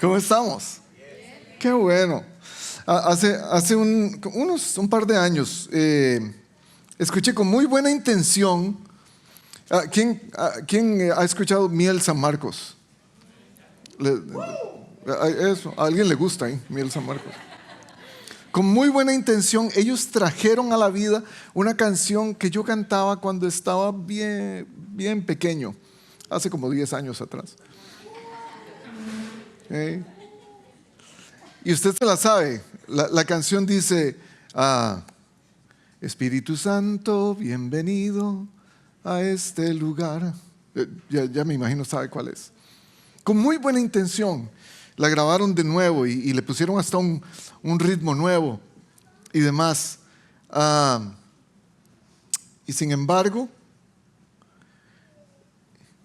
¿Cómo estamos? Qué bueno. Hace un par de años escuché con muy buena intención. ¿Quién ha escuchado Miel San Marcos? ¿A alguien le gusta Miel San Marcos? Con muy buena intención, ellos trajeron a la vida una canción que yo cantaba cuando estaba bien pequeño, hace como 10 años atrás. Y usted se la sabe. La canción dice: Espíritu Santo, bienvenido a este lugar. Ya me imagino sabe cuál es. Con muy buena intención la grabaron de nuevo y le pusieron hasta un ritmo nuevo y demás. Y sin embargo,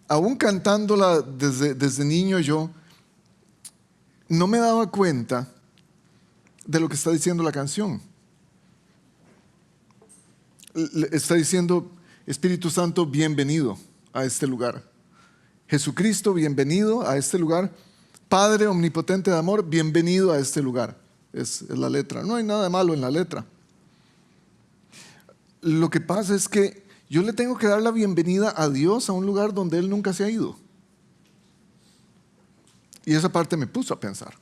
aún cantándola desde niño, yo no me daba cuenta de lo que está diciendo la canción. Está diciendo: Espíritu Santo, bienvenido a este lugar. Jesucristo, bienvenido a este lugar. Padre omnipotente de amor, bienvenido a este lugar. Es la letra. No hay nada de malo en la letra. Lo que pasa es que yo le tengo que dar la bienvenida a Dios a un lugar donde Él nunca se ha ido. Y esa parte me puso a pensar.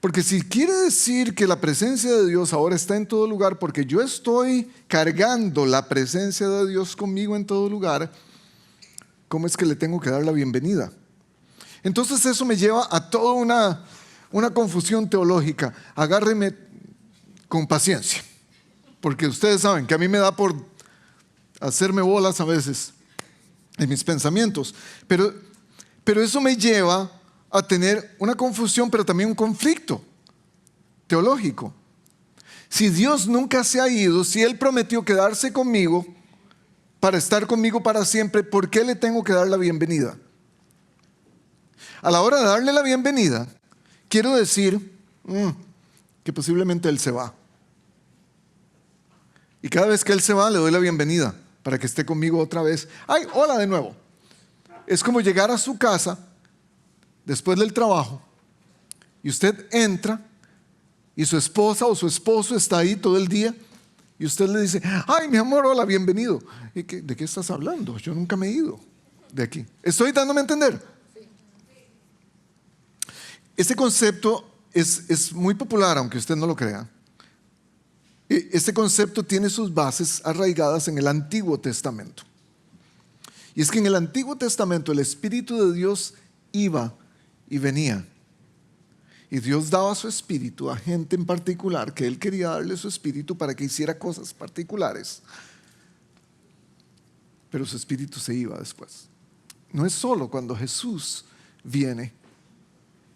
Porque si quiere decir que la presencia de Dios ahora está en todo lugar, porque yo estoy cargando la presencia de Dios conmigo en todo lugar, ¿cómo es que le tengo que dar la bienvenida? Entonces eso me lleva a toda una confusión teológica. Agárreme con paciencia, porque ustedes saben que a mí me da por hacerme bolas a veces en mis pensamientos, pero eso me lleva a tener una confusión, pero también un conflicto teológico. Si Dios nunca se ha ido, si Él prometió quedarse conmigo para estar conmigo para siempre, ¿por qué le tengo que dar la bienvenida? A la hora de darle la bienvenida, quiero decir que posiblemente Él se va. Y cada vez que Él se va, le doy la bienvenida para que esté conmigo otra vez. ¡Ay, hola de nuevo! Es como llegar a su casa después del trabajo y usted entra y su esposa o su esposo está ahí todo el día y usted le dice: ¡ay, mi amor, hola, bienvenido! ¿De qué estás hablando? Yo nunca me he ido de aquí. ¿Estoy dándome a entender? Este concepto es muy popular, aunque usted no lo crea. Este concepto tiene sus bases arraigadas en el Antiguo Testamento. Y es que en el Antiguo Testamento el Espíritu de Dios iba y venía. Y Dios daba su Espíritu a gente en particular, que Él quería darle su Espíritu para que hiciera cosas particulares. Pero su Espíritu se iba después. No es solo cuando Jesús viene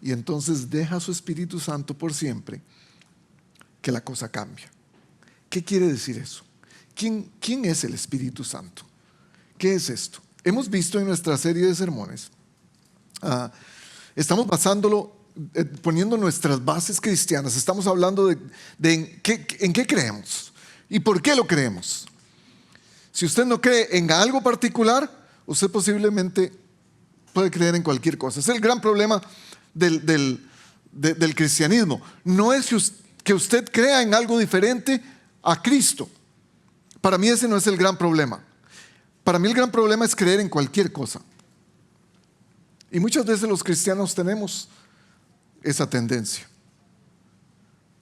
y entonces deja su Espíritu Santo por siempre que la cosa cambia. ¿Qué quiere decir eso? ¿Quién es el Espíritu Santo? ¿Qué es esto? Hemos visto en nuestra serie de sermones, estamos basándolo, poniendo nuestras bases cristianas. Estamos hablando de en qué creemos y por qué lo creemos. Si usted no cree en algo particular, usted posiblemente puede creer en cualquier cosa. Es el gran problema del cristianismo. No es que usted crea en algo diferente a Cristo. Para mí ese no es el gran problema. Para mí el gran problema es creer en cualquier cosa. Y muchas veces los cristianos tenemos esa tendencia.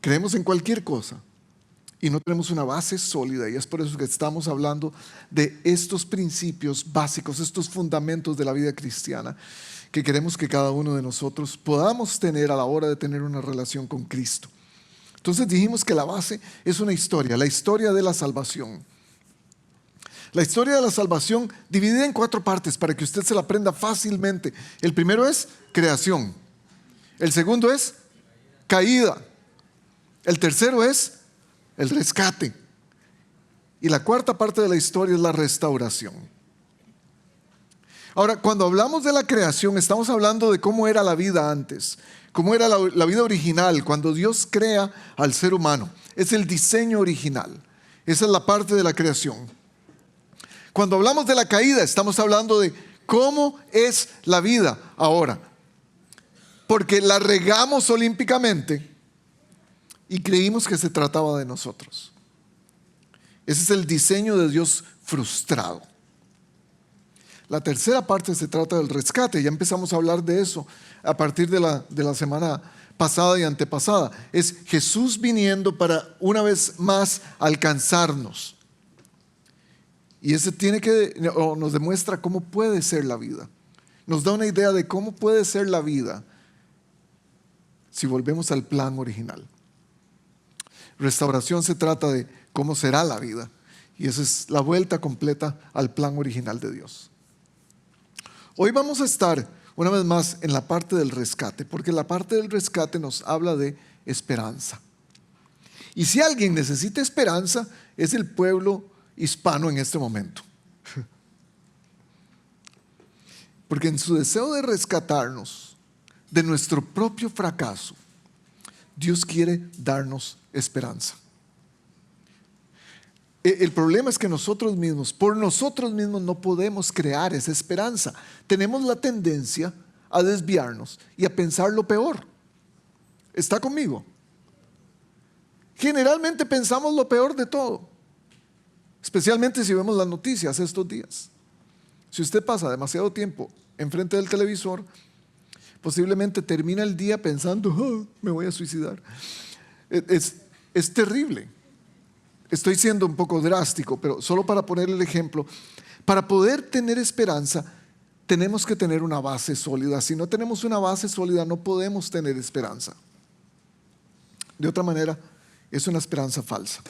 Creemos en cualquier cosa y no tenemos una base sólida, y es por eso que estamos hablando de estos principios básicos, estos fundamentos de la vida cristiana que queremos que cada uno de nosotros podamos tener a la hora de tener una relación con Cristo. Entonces dijimos que la base es una historia, la historia de la salvación. La historia de la salvación dividida en 4 partes para que usted se la aprenda fácilmente. El primero es creación. El segundo es caída. El tercero es el rescate. Y la cuarta parte de la historia es la restauración. Ahora, cuando hablamos de la creación, estamos hablando de cómo era la vida antes, cómo era la vida original, cuando Dios crea al ser humano. Es el diseño original. Esa es la parte de la creación. Cuando hablamos de la caída, estamos hablando de cómo es la vida ahora. porque la regamos olímpicamente y creímos que se trataba de nosotros. Ese es el diseño de Dios frustrado. La tercera parte se trata del rescate. Ya empezamos a hablar de eso a partir de la semana pasada y antepasada. Es Jesús viniendo para una vez más alcanzarnos. Y ese nos demuestra cómo puede ser la vida. Nos da una idea de cómo puede ser la vida si volvemos al plan original. Restauración se trata de cómo será la vida. Y esa es la vuelta completa al plan original de Dios. Hoy vamos a estar una vez más en la parte del rescate, porque la parte del rescate nos habla de esperanza. Y si alguien necesita esperanza, es el pueblo hispano en este momento. Porque en su deseo de rescatarnos de nuestro propio fracaso, Dios quiere darnos esperanza. El problema es que nosotros mismos, por nosotros mismos no podemos crear esa esperanza. Tenemos la tendencia a desviarnos y a pensar lo peor. ¿Está conmigo? Generalmente pensamos lo peor de todo, especialmente si vemos las noticias estos días. Si usted pasa demasiado tiempo enfrente del televisor, posiblemente termina el día pensando, oh, me voy a suicidar. Es terrible. Estoy siendo un poco drástico, pero solo para poner el ejemplo, para poder tener esperanza, tenemos que tener una base sólida. Si no tenemos una base sólida, no podemos tener esperanza. De otra manera, es una esperanza falsa.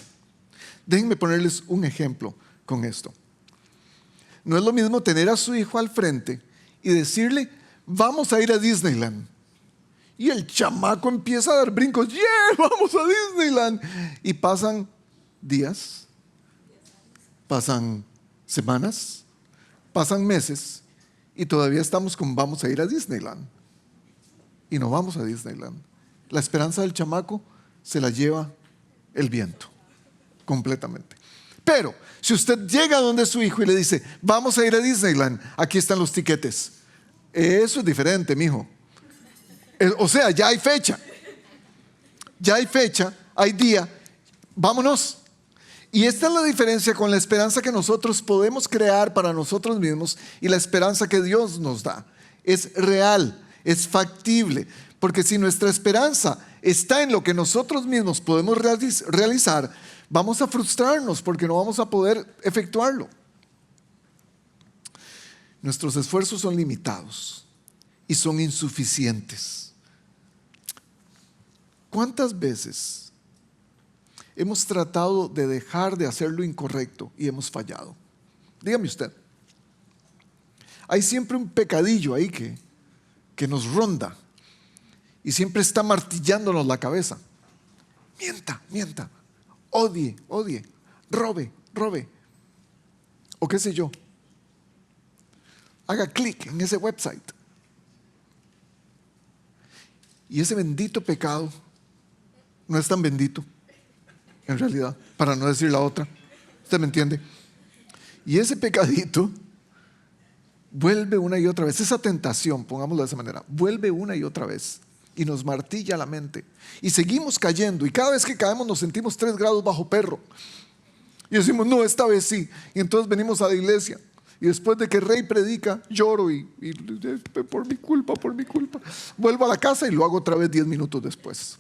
Déjenme ponerles un ejemplo con esto. No es lo mismo tener a su hijo al frente y decirle, vamos a ir a Disneyland. Y el chamaco empieza a dar brincos, ¡yeah! ¡Vamos a Disneyland! Y pasan días, pasan semanas, pasan meses y todavía estamos con vamos a ir a Disneyland. Y no vamos a Disneyland. La esperanza del chamaco se la lleva el viento completamente. Pero si usted llega donde su hijo y le dice, vamos a ir a Disneyland, aquí están los tiquetes. Eso es diferente, mijo. O sea, ya hay fecha. Ya hay fecha, hay día. Vámonos. Y esta es la diferencia con la esperanza que nosotros podemos crear para nosotros mismos y la esperanza que Dios nos da. Es real, es factible. Porque si nuestra esperanza está en lo que nosotros mismos podemos realizar, vamos a frustrarnos porque no vamos a poder efectuarlo. Nuestros esfuerzos son limitados y son insuficientes. ¿Cuántas veces hemos tratado de dejar de hacer lo incorrecto y hemos fallado? Dígame usted. Hay siempre un pecadillo ahí que nos ronda y siempre está martillándonos la cabeza. Mienta, odie, robe, o qué sé yo. Haga clic en ese website. Y ese bendito pecado no es tan bendito, en realidad, para no decir la otra. ¿Usted me entiende? Y ese pecadito vuelve una y otra vez. Esa tentación, pongámoslo de esa manera, vuelve una y otra vez y nos martilla la mente. Y seguimos cayendo. Y cada vez que caemos nos sentimos 3 grados bajo perro. Y decimos, no, esta vez sí. Y entonces venimos a la iglesia. Y después de que el rey predica, lloro y por mi culpa. Vuelvo a la casa y lo hago otra vez 10 minutos después.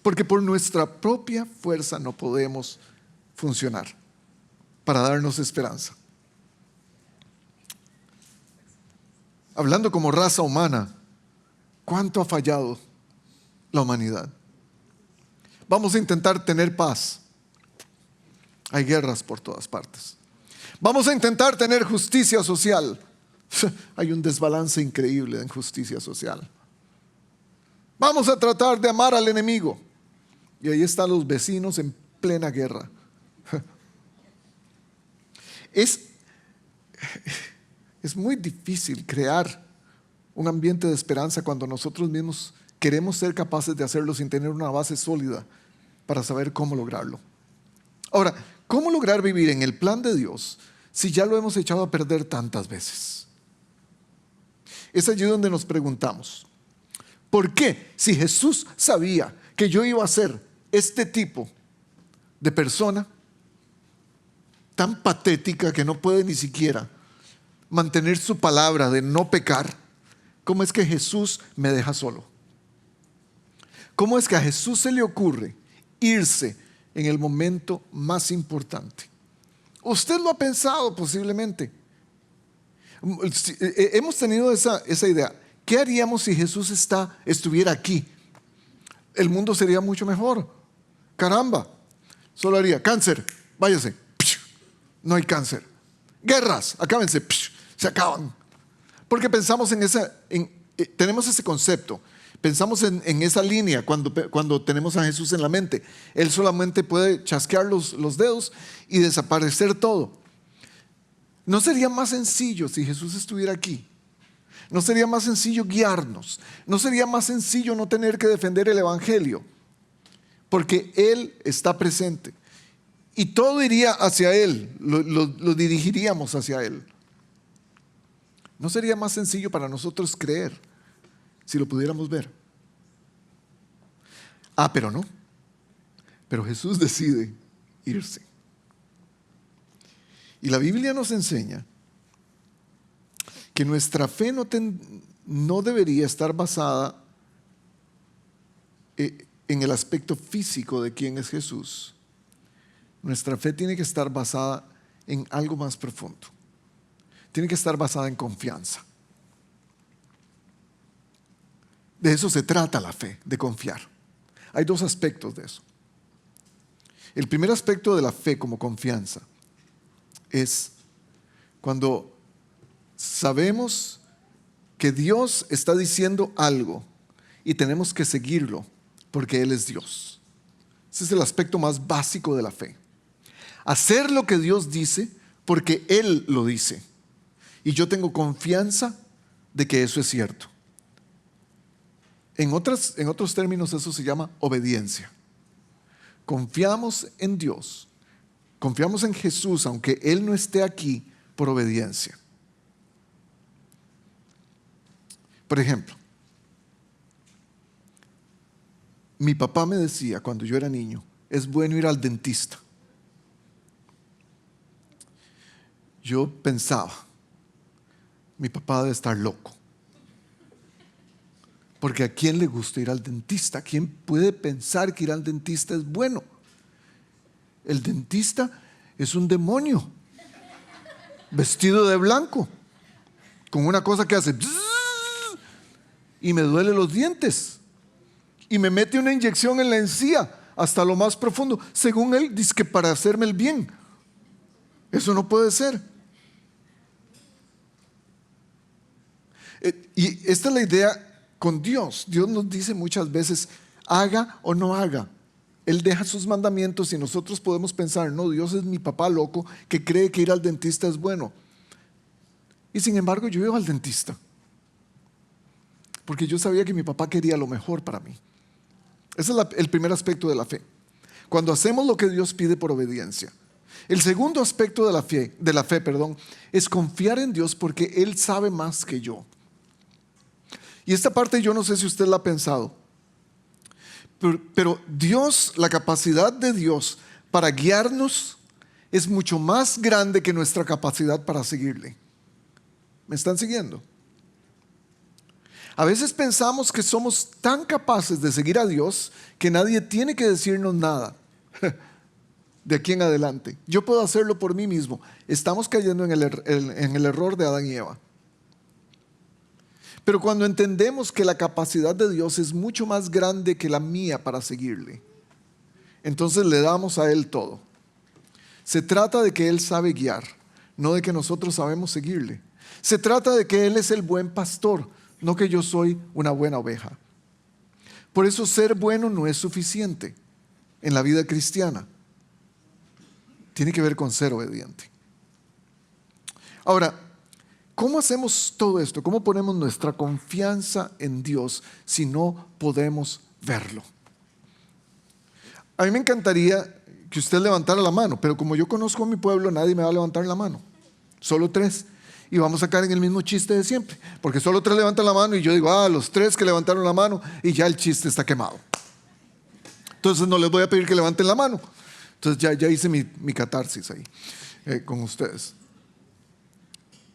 Porque por nuestra propia fuerza no podemos funcionar para darnos esperanza. Hablando como raza humana, ¿cuánto ha fallado la humanidad? Vamos a intentar tener paz. Hay guerras por todas partes. Vamos a intentar tener justicia social. Hay un desbalance increíble en justicia social. Vamos a tratar de amar al enemigo. Y ahí están los vecinos en plena guerra. Es muy difícil crear un ambiente de esperanza cuando nosotros mismos queremos ser capaces de hacerlo sin tener una base sólida para saber cómo lograrlo. Ahora, ¿cómo lograr vivir en el plan de Dios si ya lo hemos echado a perder tantas veces? Es allí donde nos preguntamos, ¿Por qué? Si Jesús sabía que yo iba a ser este tipo de persona tan patética que no puede ni siquiera mantener su palabra de no pecar, ¿cómo es que Jesús me deja solo? ¿Cómo es que a Jesús se le ocurre irse en el momento más importante? Usted lo ha pensado posiblemente. Hemos tenido esa idea. ¿Qué haríamos si Jesús estuviera aquí? El mundo sería mucho mejor. Caramba, solo haría cáncer, váyase, no hay cáncer. Guerras, acábense, se acaban. Porque pensamos tenemos ese concepto, pensamos en esa línea cuando tenemos a Jesús en la mente. Él solamente puede chasquear los dedos y desaparecer todo. ¿No sería más sencillo si Jesús estuviera aquí? ¿No sería más sencillo guiarnos? ¿No sería más sencillo no tener que defender el Evangelio? Porque Él está presente. Y todo iría hacia Él, lo dirigiríamos hacia Él. ¿No sería más sencillo para nosotros creer si lo pudiéramos ver? Pero no. Pero Jesús decide irse. Y la Biblia nos enseña que nuestra fe no debería estar basada en el aspecto físico de quién es Jesús. Nuestra fe tiene que estar basada en algo más profundo. Tiene que estar basada en confianza. De eso se trata la fe, de confiar. Hay dos aspectos de eso. El primer aspecto de la fe como confianza es cuando sabemos que Dios está diciendo algo y tenemos que seguirlo porque Él es Dios. Ese es el aspecto más básico de la fe. Hacer lo que Dios dice porque Él lo dice. Y yo tengo confianza de que eso es cierto. En otros términos eso se llama obediencia. Confiamos en Dios, confiamos en Jesús aunque Él no esté aquí por obediencia. Por ejemplo, mi papá me decía cuando yo era niño, es bueno ir al dentista. Yo pensaba, mi papá debe estar loco. Porque ¿a quién le gusta ir al dentista? ¿Quién puede pensar que ir al dentista es bueno? El dentista es un demonio vestido de blanco con una cosa que hace y me duele los dientes y me mete una inyección en la encía hasta lo más profundo. Según él, dice que para hacerme el bien. Eso no puede ser. Y esta es la idea con Dios. Dios nos dice muchas veces, haga o no haga. Él deja sus mandamientos y nosotros podemos pensar, no, Dios es mi papá loco que cree que ir al dentista es bueno. Y sin embargo yo iba al dentista porque yo sabía que mi papá quería lo mejor para mí. Ese es el primer aspecto de la fe. Cuando hacemos lo que Dios pide por obediencia. El segundo aspecto de la fe, es confiar en Dios porque Él sabe más que yo. Y esta parte yo no sé si usted la ha pensado, pero Dios, la capacidad de Dios para guiarnos es mucho más grande que nuestra capacidad para seguirle. ¿Me están siguiendo? A veces pensamos que somos tan capaces de seguir a Dios que nadie tiene que decirnos nada de aquí en adelante. Yo puedo hacerlo por mí mismo. Estamos cayendo en el error de Adán y Eva. Pero cuando entendemos que la capacidad de Dios es mucho más grande que la mía para seguirle, entonces le damos a Él todo. Se trata de que Él sabe guiar, no de que nosotros sabemos seguirle. Se trata de que Él es el buen pastor, no que yo soy una buena oveja. Por eso ser bueno no es suficiente en la vida cristiana. Tiene que ver con ser obediente. Ahora, ¿cómo hacemos todo esto? ¿Cómo ponemos nuestra confianza en Dios si no podemos verlo? A mí me encantaría que usted levantara la mano, pero como yo conozco a mi pueblo, nadie me va a levantar la mano. Solo 3. y vamos a caer en el mismo chiste de siempre, porque solo 3 levantan la mano y yo digo, los 3 que levantaron la mano y ya el chiste está quemado. Entonces no les voy a pedir que levanten la mano. Entonces ya hice mi catarsis ahí con ustedes.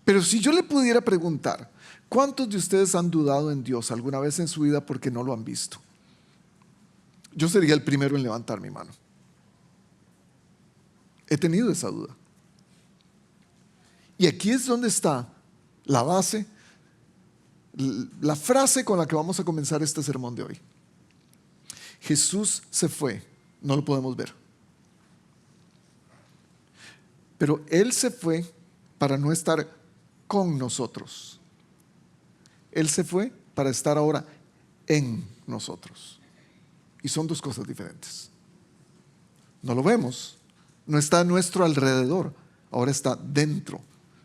Pero si yo le pudiera preguntar, ¿cuántos de ustedes han dudado en Dios alguna vez en su vida porque no lo han visto? Yo sería el primero en levantar mi mano. He tenido esa duda. Y aquí es donde está la base, la frase con la que vamos a comenzar este sermón de hoy. Jesús se fue, no lo podemos ver. Pero Él se fue para no estar con nosotros. Él se fue para estar ahora en nosotros. Y son 2 cosas diferentes. No lo vemos, no está a nuestro alrededor, ahora está dentro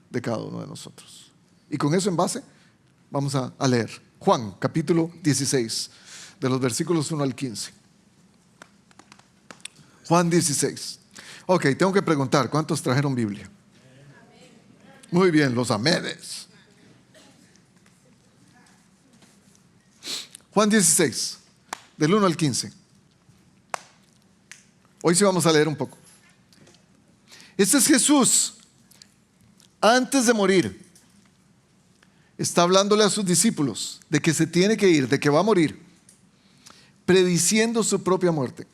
de cada uno de nosotros. Y con eso en base, vamos a leer Juan, capítulo 16, de los versículos 1 al 15. Juan 16. Ok, tengo que preguntar, ¿cuántos trajeron Biblia? Muy bien, los amenes. Juan 16, del 1 al 15. Hoy sí vamos a leer un poco. Este es Jesús, antes de morir. Está hablándole a sus discípulos de que se tiene que ir, de que va a morir, prediciendo su propia muerte.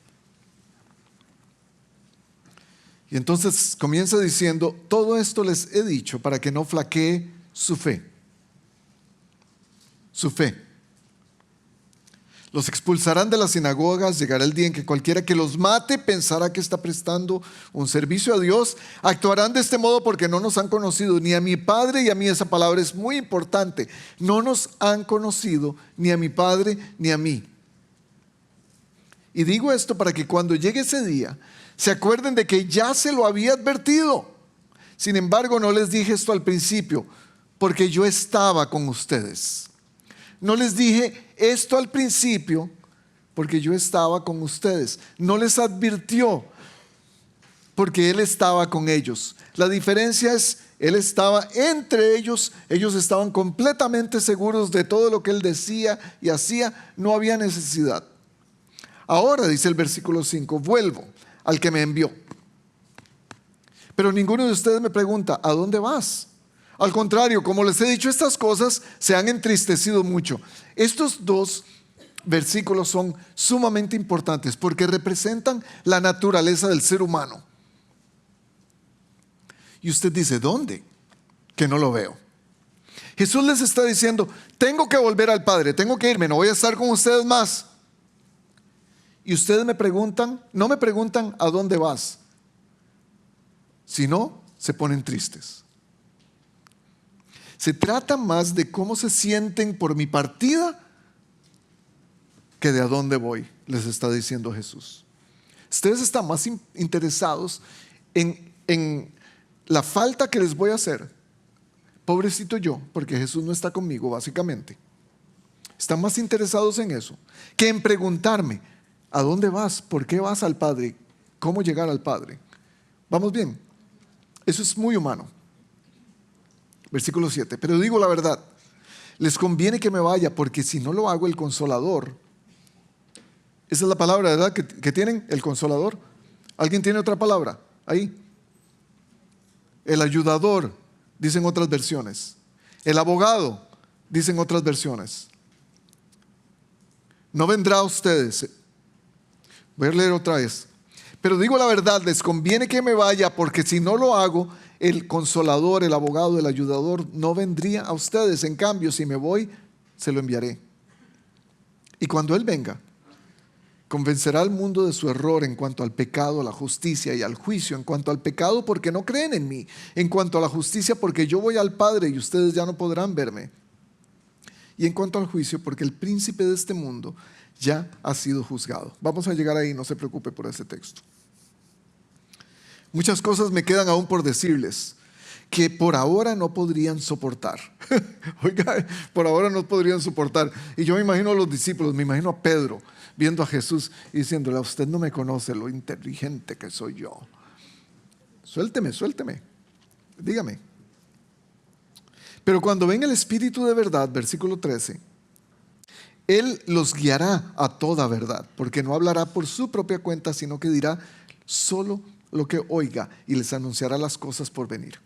Y entonces comienza diciendo, todo esto les he dicho para que no flaquee su fe. Su fe. Los expulsarán de las sinagogas, llegará el día en que cualquiera que los mate pensará que está prestando un servicio a Dios. Actuarán de este modo porque no nos han conocido ni a mi Padre, y a mí esa palabra es muy importante. No nos han conocido ni a mi Padre ni a mí. Y digo esto para que cuando llegue ese día se acuerden de que ya se lo había advertido. Sin embargo, no les dije esto al principio, porque yo estaba con ustedes. No les dije esto al principio, porque yo estaba con ustedes. No les advirtió, porque Él estaba con ellos. La diferencia es, Él estaba entre ellos. Ellos estaban completamente seguros de todo lo que Él decía y hacía. No había necesidad. Ahora, dice el versículo 5, vuelvo al que me envió. Pero ninguno de ustedes me pregunta, ¿a dónde vas? Al contrario, como les he dicho estas cosas, se han entristecido mucho. Estos 2 versículos son sumamente importantes porque representan la naturaleza del ser humano. Y usted dice, ¿dónde? Que no lo veo. Jesús les está diciendo, tengo que volver al Padre, tengo que irme, no voy a estar con ustedes más. Y ustedes me preguntan, no me preguntan a dónde vas, sino se ponen tristes. Se trata más de cómo se sienten por mi partida que de a dónde voy, les está diciendo Jesús. Ustedes están más interesados en la falta que les voy a hacer. Pobrecito yo, porque Jesús no está conmigo, básicamente. Están más interesados en eso que en preguntarme, ¿a dónde vas? ¿Por qué vas al Padre? ¿Cómo llegar al Padre? ¿Vamos bien? Eso es muy humano. Versículo 7. Pero digo la verdad, les conviene que me vaya, porque si no lo hago, el Consolador. Esa es la palabra, ¿verdad? Que tienen, el Consolador. ¿Alguien tiene otra palabra? Ahí. El ayudador, dicen otras versiones. El abogado, dicen otras versiones. No vendrá a ustedes. Voy a leer otra vez. Pero digo la verdad, les conviene que me vaya, porque si no lo hago, el Consolador, el abogado, el ayudador no vendría a ustedes. En cambio, si me voy, se lo enviaré. Y cuando Él venga, convencerá al mundo de su error en cuanto al pecado, a la justicia y al juicio. En cuanto al pecado, porque no creen en mí. En cuanto a la justicia, porque yo voy al Padre y ustedes ya no podrán verme. Y en cuanto al juicio, porque el príncipe de este mundo ya ha sido juzgado. Vamos a llegar ahí, no se preocupe por ese texto. Muchas cosas me quedan aún por decirles que por ahora no podrían soportar. Oiga, por ahora no podrían soportar. Y yo me imagino a los discípulos, me imagino a Pedro viendo a Jesús y diciéndole, usted no me conoce lo inteligente que soy yo. Suélteme, dígame. Pero cuando venga el Espíritu de verdad, versículo 13, Él los guiará a toda verdad, porque no hablará por su propia cuenta, sino que dirá solo lo que oiga y les anunciará las cosas por venir.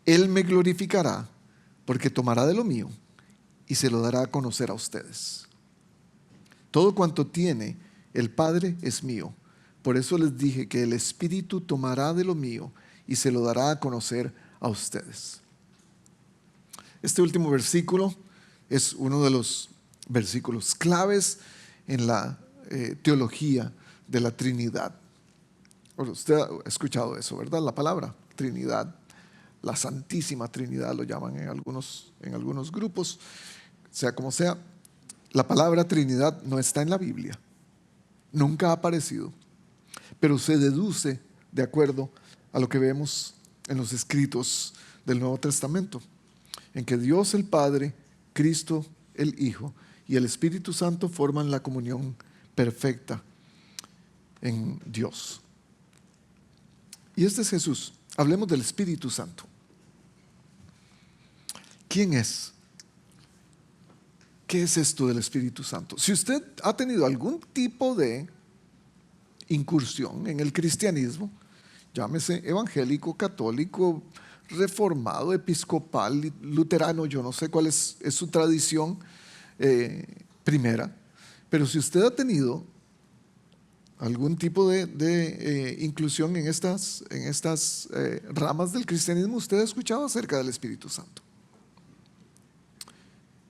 Él me glorificará, porque tomará de lo mío y se lo dará a conocer a ustedes. Todo cuanto tiene el Padre es mío. Por eso les dije que el Espíritu tomará de lo mío y se lo dará a conocer a ustedes. Este último versículo es uno de los versículos claves en la teología de la Trinidad. Usted ha escuchado eso, ¿verdad? La palabra Trinidad, la Santísima Trinidad lo llaman en algunos grupos. Sea como sea, la palabra Trinidad no está en la Biblia, nunca ha aparecido, pero se deduce de acuerdo a lo que vemos en los escritos del Nuevo Testamento, en que Dios el Padre, Cristo el Hijo y el Espíritu Santo forman la comunión perfecta en Dios. Y este es Jesús. Hablemos del Espíritu Santo. ¿Quién es? ¿Qué es esto del Espíritu Santo? Si usted ha tenido algún tipo de incursión en el cristianismo, llámese evangélico, católico, reformado, episcopal, luterano, yo no sé cuál es su tradición primera, pero si usted ha tenido algún tipo de inclusión en estas ramas del cristianismo, usted ha escuchado acerca del Espíritu Santo.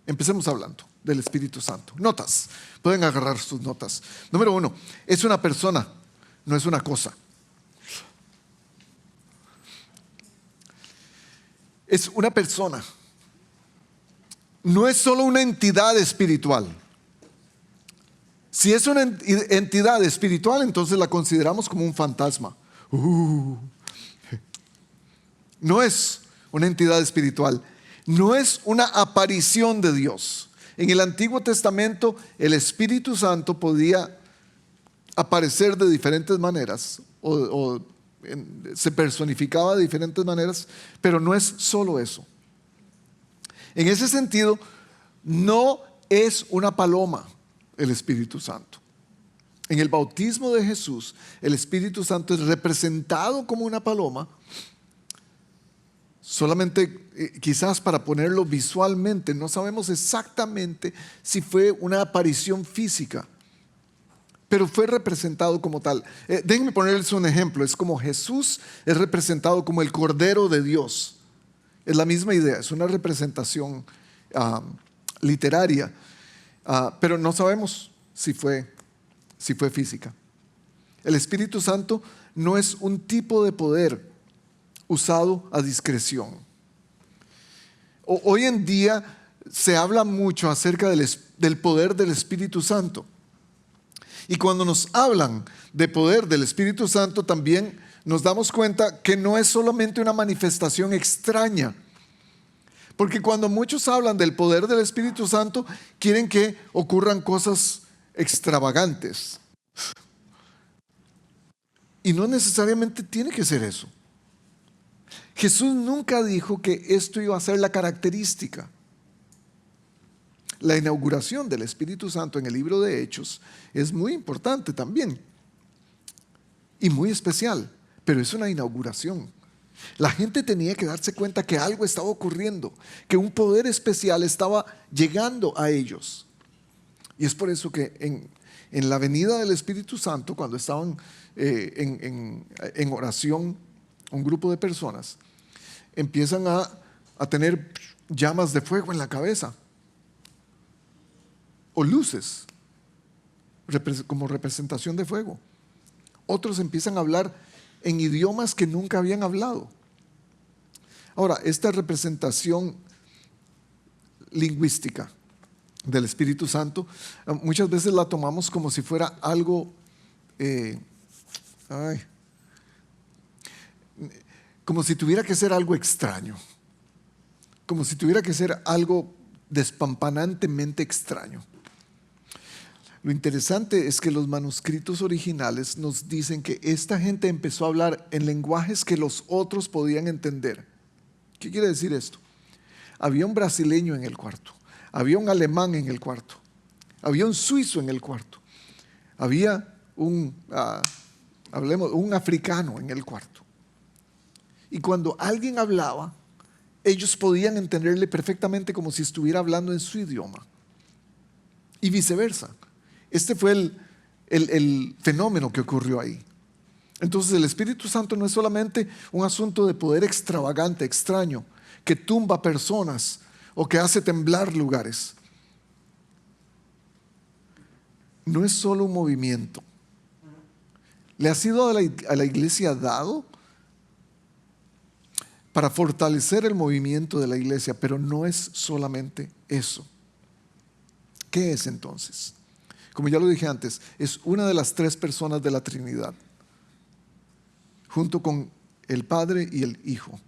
Empecemos hablando del Espíritu Santo. Notas, pueden agarrar sus notas. Número 1, es una persona, no es una cosa. Es una persona. No es solo una entidad espiritual. Si es una entidad espiritual, entonces la consideramos como un fantasma. No es una entidad espiritual. No es una aparición de Dios. En el Antiguo Testamento, el Espíritu Santo podía aparecer de diferentes maneras se personificaba de diferentes maneras, pero no es solo eso. En ese sentido, no es una paloma el Espíritu Santo. En el bautismo de Jesús, el Espíritu Santo es representado como una paloma, solamente quizás para ponerlo visualmente. No sabemos exactamente si fue una aparición física, pero fue representado como tal. Déjenme ponerles un ejemplo. Es como Jesús es representado como el Cordero de Dios. Es la misma idea, es una representación literaria, pero no sabemos si fue física. El Espíritu Santo no es un tipo de poder usado a discreción. Hoy en día se habla mucho acerca del poder del Espíritu Santo. Y cuando nos hablan de poder del Espíritu Santo, también nos damos cuenta que no es solamente una manifestación extraña. Porque cuando muchos hablan del poder del Espíritu Santo, quieren que ocurran cosas extravagantes. Y no necesariamente tiene que ser eso. Jesús nunca dijo que esto iba a ser la característica. La inauguración del Espíritu Santo en el libro de Hechos es muy importante también y muy especial, pero es una inauguración. La gente tenía que darse cuenta que algo estaba ocurriendo, que un poder especial estaba llegando a ellos. Y es por eso que en la venida del Espíritu Santo, cuando estaban en oración, un grupo de personas empiezan a tener llamas de fuego en la cabeza o luces como representación de fuego. Otros empiezan a hablar en idiomas que nunca habían hablado. Ahora, esta representación lingüística del Espíritu Santo muchas veces la tomamos como si fuera algo como si tuviera que ser algo extraño, como si tuviera que ser algo despampanantemente extraño. Lo interesante es que los manuscritos originales nos dicen que esta gente empezó a hablar en lenguajes que los otros podían entender. ¿Qué quiere decir esto? había un brasileño en el cuarto, había un alemán en el cuarto, había un suizo en el cuarto, había un africano en el cuarto. Y cuando alguien hablaba, ellos podían entenderle perfectamente como si estuviera hablando en su idioma. Y viceversa. Este fue el fenómeno que ocurrió ahí. Entonces el Espíritu Santo no es solamente un asunto de poder extravagante, extraño, que tumba personas o que hace temblar lugares. No es solo un movimiento. Le ha sido a la iglesia dado para fortalecer el movimiento de la iglesia, pero no es solamente eso. ¿Qué es entonces? Como ya lo dije antes, es una de las 3 personas de la Trinidad, junto con el Padre y el Hijo.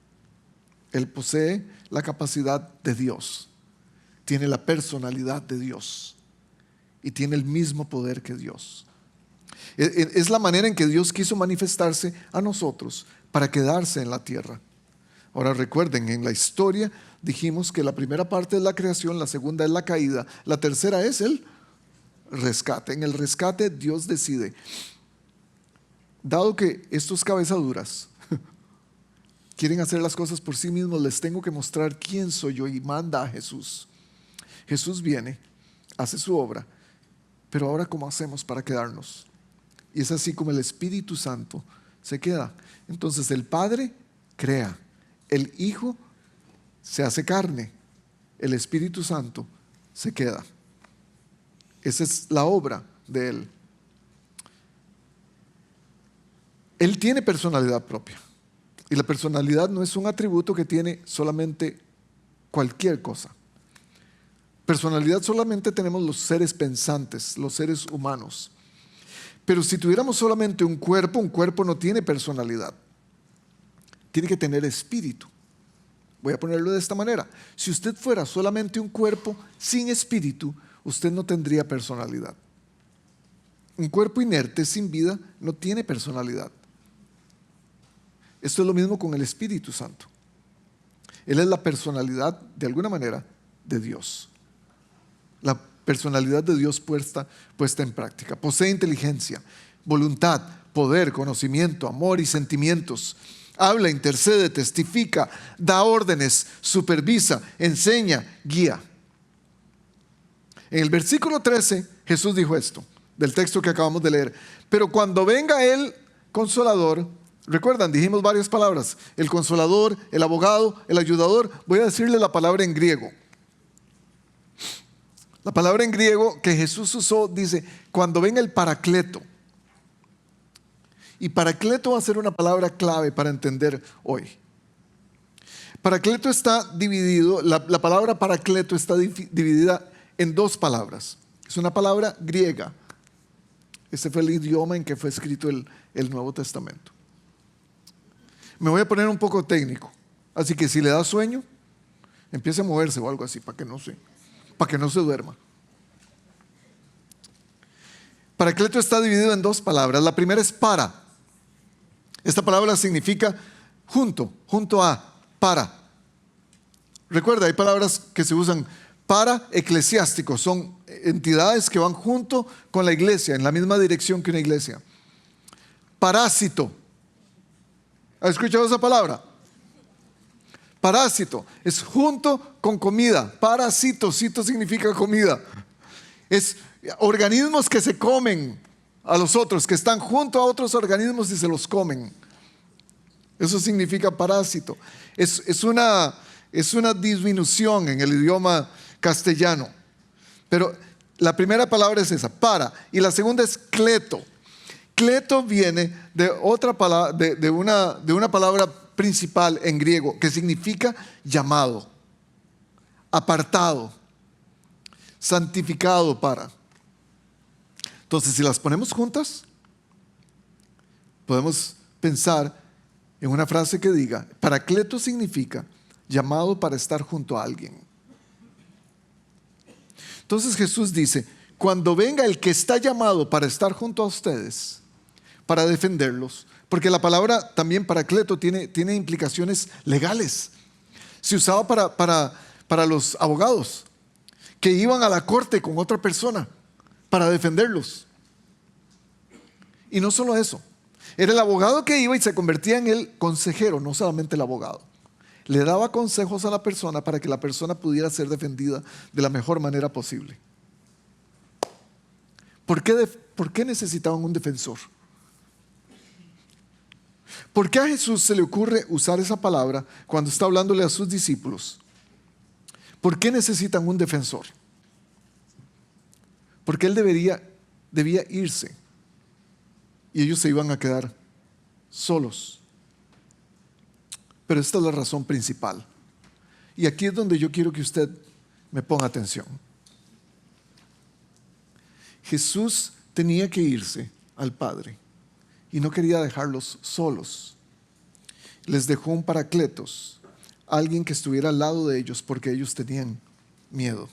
Él posee la capacidad de Dios, tiene la personalidad de Dios y tiene el mismo poder que Dios. Es la manera en que Dios quiso manifestarse a nosotros para quedarse en la tierra. Ahora recuerden, en la historia dijimos que la primera parte es la creación, la segunda es la caída, la tercera es el rescate. En el rescate Dios decide, dado que estos cabezaduras quieren hacer las cosas por sí mismos, les tengo que mostrar quién soy yo, y manda a Jesús. Jesús viene, hace su obra, pero ahora ¿cómo hacemos para quedarnos? Y es así como el Espíritu Santo se queda. Entonces el Padre crea, el Hijo se hace carne, el Espíritu Santo se queda. Esa es la obra de Él. Él tiene personalidad propia. Y la personalidad no es un atributo que tiene solamente cualquier cosa. Personalidad solamente tenemos los seres pensantes, los seres humanos. Pero si tuviéramos solamente un cuerpo no tiene personalidad. Tiene que tener espíritu. Voy a ponerlo de esta manera. Si usted fuera solamente un cuerpo sin espíritu, usted no tendría personalidad. Un cuerpo inerte, sin vida, no tiene personalidad. Esto es lo mismo con el Espíritu Santo. Él es la personalidad, de alguna manera, de Dios. La personalidad de Dios puesta en práctica. Posee inteligencia, voluntad, poder, conocimiento, amor y sentimientos. Habla, intercede, testifica, da órdenes, supervisa, enseña, guía. En el versículo 13, Jesús dijo esto, del texto que acabamos de leer. Pero cuando venga el Consolador, recuerdan, dijimos varias palabras, el Consolador, el Abogado, el Ayudador. Voy a decirle la palabra en griego. La palabra en griego que Jesús usó dice, cuando venga el Paracleto. Y Paracleto va a ser una palabra clave para entender hoy. Paracleto está dividido, la palabra Paracleto está dividida en 2 palabras. Es una palabra griega. Ese fue el idioma en que fue escrito el Nuevo Testamento. Me voy a poner un poco técnico, así que si le da sueño, empiece a moverse o algo así para que no se duerma. Paracleto está dividido en 2 palabras. La primera es para. Esta palabra significa junto a, para. Recuerda, hay palabras que se usan para eclesiásticos, son entidades que van junto con la iglesia, en la misma dirección que una iglesia. Parásito. ¿Has escuchado esa palabra? Parásito es junto con comida. Parásito, cito significa comida. Es organismos que se comen a los otros, que están junto a otros organismos y se los comen. Eso significa parásito. Es una disminución en el idioma castellano. Pero la primera palabra es esa, para. Y la segunda es cleto. Cleto viene de otra palabra, de una palabra principal en griego que significa llamado, apartado, santificado para. Entonces, si las ponemos juntas, podemos pensar en una frase que diga, Paracleto significa llamado para estar junto a alguien. Entonces Jesús dice, cuando venga el que está llamado para estar junto a ustedes, para defenderlos, porque la palabra también Paracleto tiene implicaciones legales. Se usaba para los abogados que iban a la corte con otra persona para defenderlos. Y no solo eso, era el abogado que iba y se convertía en el consejero, no solamente el abogado. Le daba consejos a la persona para que la persona pudiera ser defendida de la mejor manera posible. ¿Por qué necesitaban un defensor? ¿Por qué a Jesús se le ocurre usar esa palabra cuando está hablándole a sus discípulos? ¿Por qué necesitan un defensor? Porque él debía irse y ellos se iban a quedar solos. Pero esta es la razón principal. Y aquí es donde yo quiero que usted me ponga atención. Jesús tenía que irse al Padre y no quería dejarlos solos. Les dejó un paracletos, alguien que estuviera al lado de ellos porque ellos tenían miedo.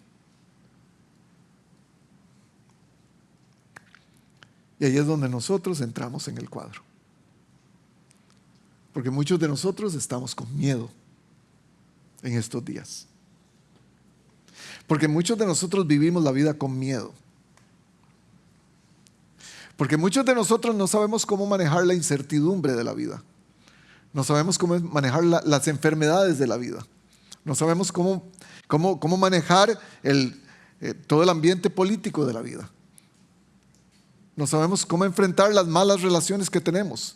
Y ahí es donde nosotros entramos en el cuadro. Porque muchos de nosotros estamos con miedo en estos días. Porque muchos de nosotros vivimos la vida con miedo. Porque muchos de nosotros no sabemos cómo manejar la incertidumbre de la vida. No sabemos cómo manejar las enfermedades de la vida. No sabemos cómo manejar todo el ambiente político de la vida. No sabemos cómo enfrentar las malas relaciones que tenemos.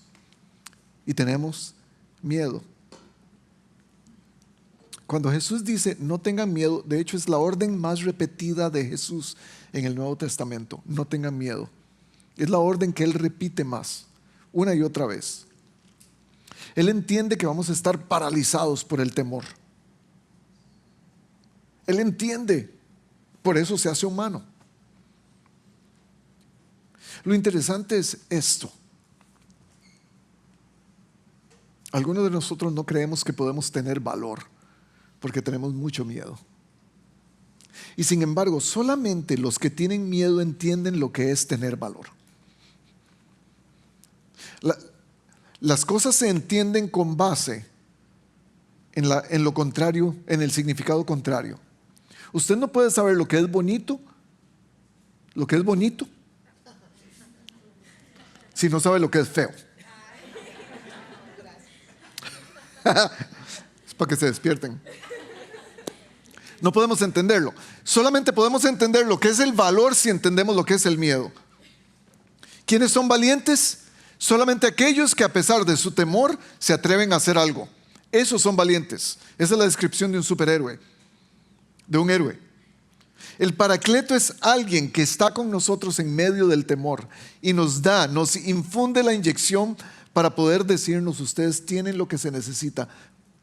Y tenemos miedo. Cuando Jesús dice no tengan miedo, de hecho es la orden más repetida de Jesús en el Nuevo Testamento. No tengan miedo. Es la orden que Él repite más, una y otra vez. Él entiende que vamos a estar paralizados por el temor. Él entiende, por eso se hace humano. Lo interesante es esto. Algunos de nosotros no creemos que podemos tener valor porque tenemos mucho miedo. Y sin embargo, solamente los que tienen miedo entienden lo que es tener valor. Las cosas se entienden con base en lo contrario, en el significado contrario. Usted no puede saber lo que es bonito, si no sabe lo que es feo. Es para que se despierten. No podemos entenderlo. Solamente podemos entender lo que es el valor si entendemos lo que es el miedo. ¿Quiénes son valientes? Solamente aquellos que a pesar de su temor se atreven a hacer algo. Esos son valientes. Esa es la descripción de un superhéroe, de un héroe. El paracleto es alguien que está con nosotros en medio del temor y nos infunde la inyección para poder decirnos: ustedes tienen lo que se necesita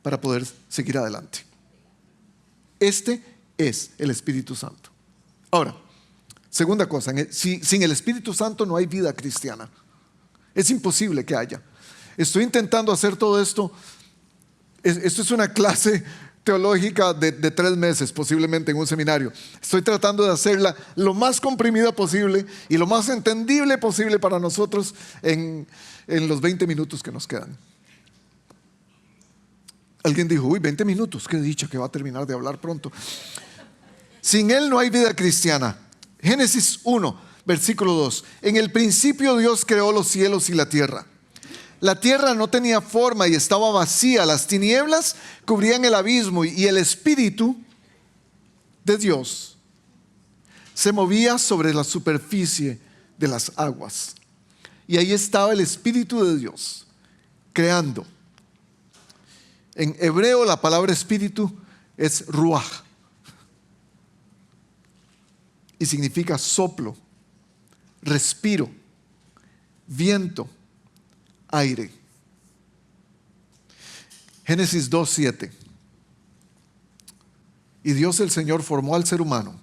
para poder seguir adelante. Este es el Espíritu Santo. Ahora, segunda cosa, sin el Espíritu Santo no hay vida cristiana. Es imposible que haya. Estoy intentando hacer todo esto. Esto es una clase teológica de 3 meses, posiblemente en un seminario. Estoy tratando de hacerla lo más comprimida posible y lo más entendible posible para nosotros en los 20 minutos que nos quedan. Alguien dijo: uy, 20 minutos, qué dicha que va a terminar de hablar pronto. Sin Él no hay vida cristiana. Génesis 1, versículo 2. En el principio Dios creó los cielos y la tierra. La tierra no tenía forma y estaba vacía. Las tinieblas cubrían el abismo y el Espíritu de Dios se movía sobre la superficie de las aguas. Y ahí estaba el Espíritu de Dios creando. En hebreo la palabra espíritu es ruach y significa soplo, respiro, viento, aire. Génesis 2:7. Y Dios el Señor formó al ser humano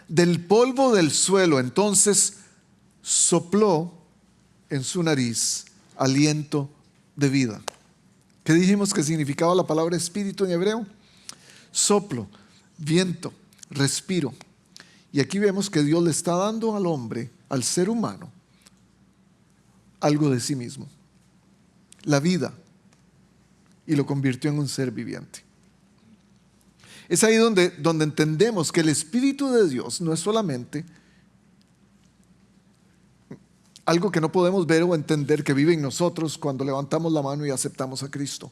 del polvo del suelo, entonces sopló en su nariz aliento de vida. ¿Qué dijimos que significaba la palabra espíritu en hebreo? Soplo, viento, respiro. Y aquí vemos que Dios le está dando al hombre, al ser humano, algo de sí mismo, la vida, y lo convirtió en un ser viviente. Es ahí donde entendemos que el Espíritu de Dios no es solamente algo que no podemos ver o entender que vive en nosotros cuando levantamos la mano y aceptamos a Cristo.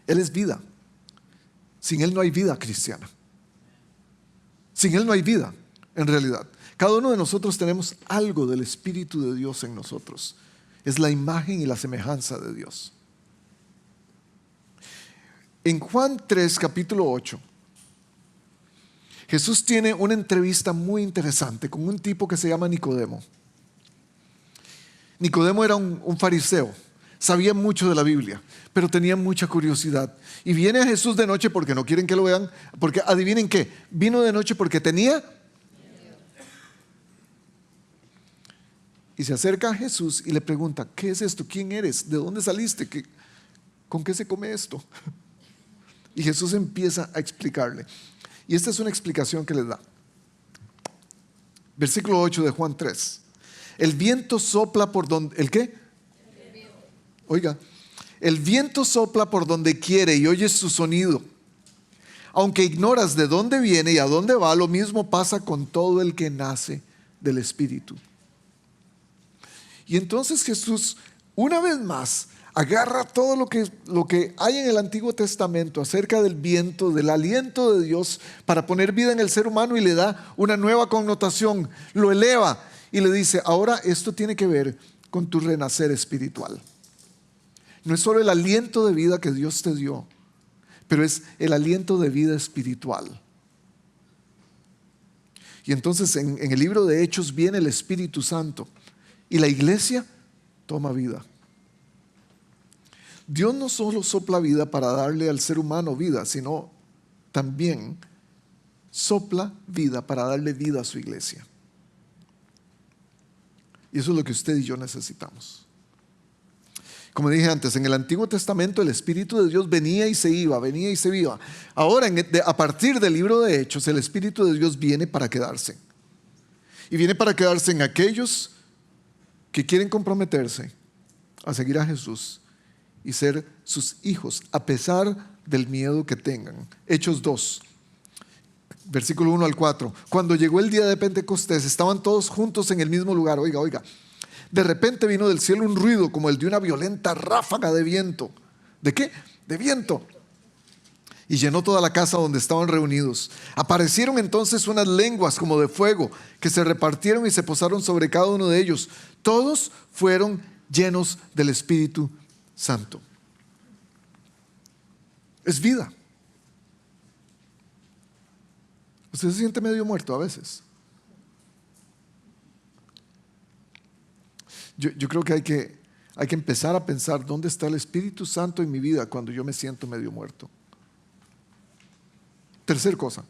Él es vida. Sin Él no hay vida cristiana. Sin Él no hay vida, en realidad. Cada uno de nosotros tenemos algo del Espíritu de Dios en nosotros. Es la imagen y la semejanza de Dios. En Juan 3, capítulo 8, Jesús tiene una entrevista muy interesante con un tipo que se llama Nicodemo. Nicodemo era un fariseo, sabía mucho de la Biblia, pero tenía mucha curiosidad. Y viene a Jesús de noche porque no quieren que lo vean, porque adivinen qué, vino de noche porque tenía. Y se acerca a Jesús y le pregunta, ¿qué es esto? ¿Quién eres? ¿De dónde saliste? ¿Con qué se come esto? Y Jesús empieza a explicarle. Y esta es una explicación que les da. Versículo 8 de Juan 3. El viento sopla por donde... ¿El qué? Oiga. El viento sopla por donde quiere y oyes su sonido. Aunque ignoras de dónde viene y a dónde va, lo mismo pasa con todo el que nace del Espíritu. Y entonces Jesús, una vez más, agarra todo lo que hay en el Antiguo Testamento acerca del viento, del aliento de Dios para poner vida en el ser humano y le da una nueva connotación, lo eleva y le dice, ahora esto tiene que ver con tu renacer espiritual. No es solo el aliento de vida que Dios te dio, pero es el aliento de vida espiritual. Y entonces en el libro de Hechos viene el Espíritu Santo y la iglesia toma vida. Dios no solo sopla vida para darle al ser humano vida, sino también sopla vida para darle vida a su iglesia. Y eso es lo que usted y yo necesitamos. Como dije antes, en el Antiguo Testamento el Espíritu de Dios venía y se iba, venía y se iba. Ahora, a partir del libro de Hechos, el Espíritu de Dios viene para quedarse. Y viene para quedarse en aquellos que quieren comprometerse a seguir a Jesús y ser sus hijos, a pesar del miedo que tengan. Hechos 2, versículo 1 al 4. Cuando llegó el día de Pentecostés, estaban todos juntos en el mismo lugar. Oiga. De repente vino del cielo un ruido como el de una violenta ráfaga de viento. ¿De qué? De viento. Y llenó toda la casa donde estaban reunidos. Aparecieron entonces unas lenguas como de fuego que se repartieron y se posaron sobre cada uno de ellos. Todos fueron llenos del Espíritu Santo. Es vida. Usted se siente medio muerto a veces. Yo creo que hay que empezar a pensar dónde está el Espíritu Santo en mi vida cuando yo me siento medio muerto. Tercer cosa,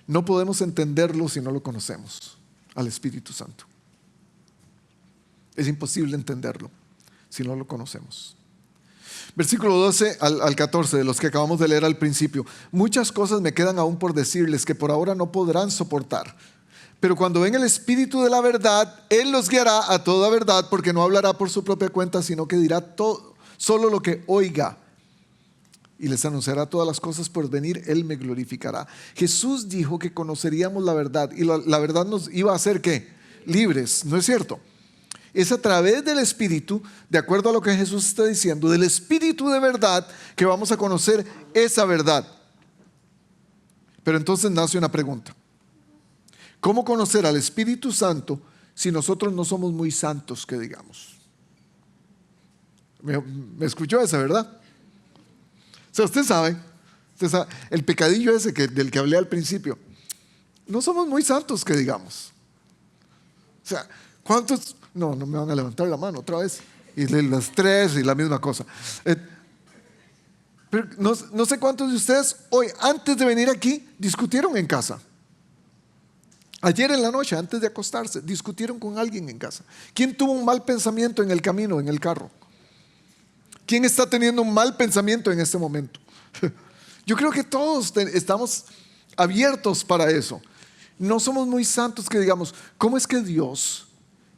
no podemos entenderlo si no lo conocemos, al Espíritu Santo. Es imposible entenderlo si no lo conocemos. Versículo 12 al 14 de los que acabamos de leer al principio. Muchas cosas me quedan aún por decirles que por ahora no podrán soportar. Pero cuando venga el Espíritu de la verdad, Él los guiará a toda verdad, porque no hablará por su propia cuenta, sino que dirá solo lo que oiga. Y les anunciará todas las cosas por venir, Él me glorificará. Jesús dijo que conoceríamos la verdad, y la verdad nos iba a hacer ¿qué? Libres, ¿no es cierto? Es a través del Espíritu, de acuerdo a lo que Jesús está diciendo, del Espíritu de verdad, que vamos a conocer esa verdad. Pero entonces nace una pregunta. ¿Cómo conocer al Espíritu Santo si nosotros no somos muy santos, que digamos? ¿Me escuchó esa, verdad? O sea, usted sabe el pecadillo ese del que hablé al principio. No somos muy santos, que digamos. O sea, ¿cuántos? No me van a levantar la mano otra vez. Y las tres y la misma cosa. Pero no sé cuántos de ustedes hoy, antes de venir aquí, discutieron en casa. Ayer en la noche, antes de acostarse, discutieron con alguien en casa. ¿Quién tuvo un mal pensamiento en el camino, en el carro? ¿Quién está teniendo un mal pensamiento en este momento? Yo creo que todos estamos abiertos para eso. No somos muy santos, que digamos. ¿Cómo es que Dios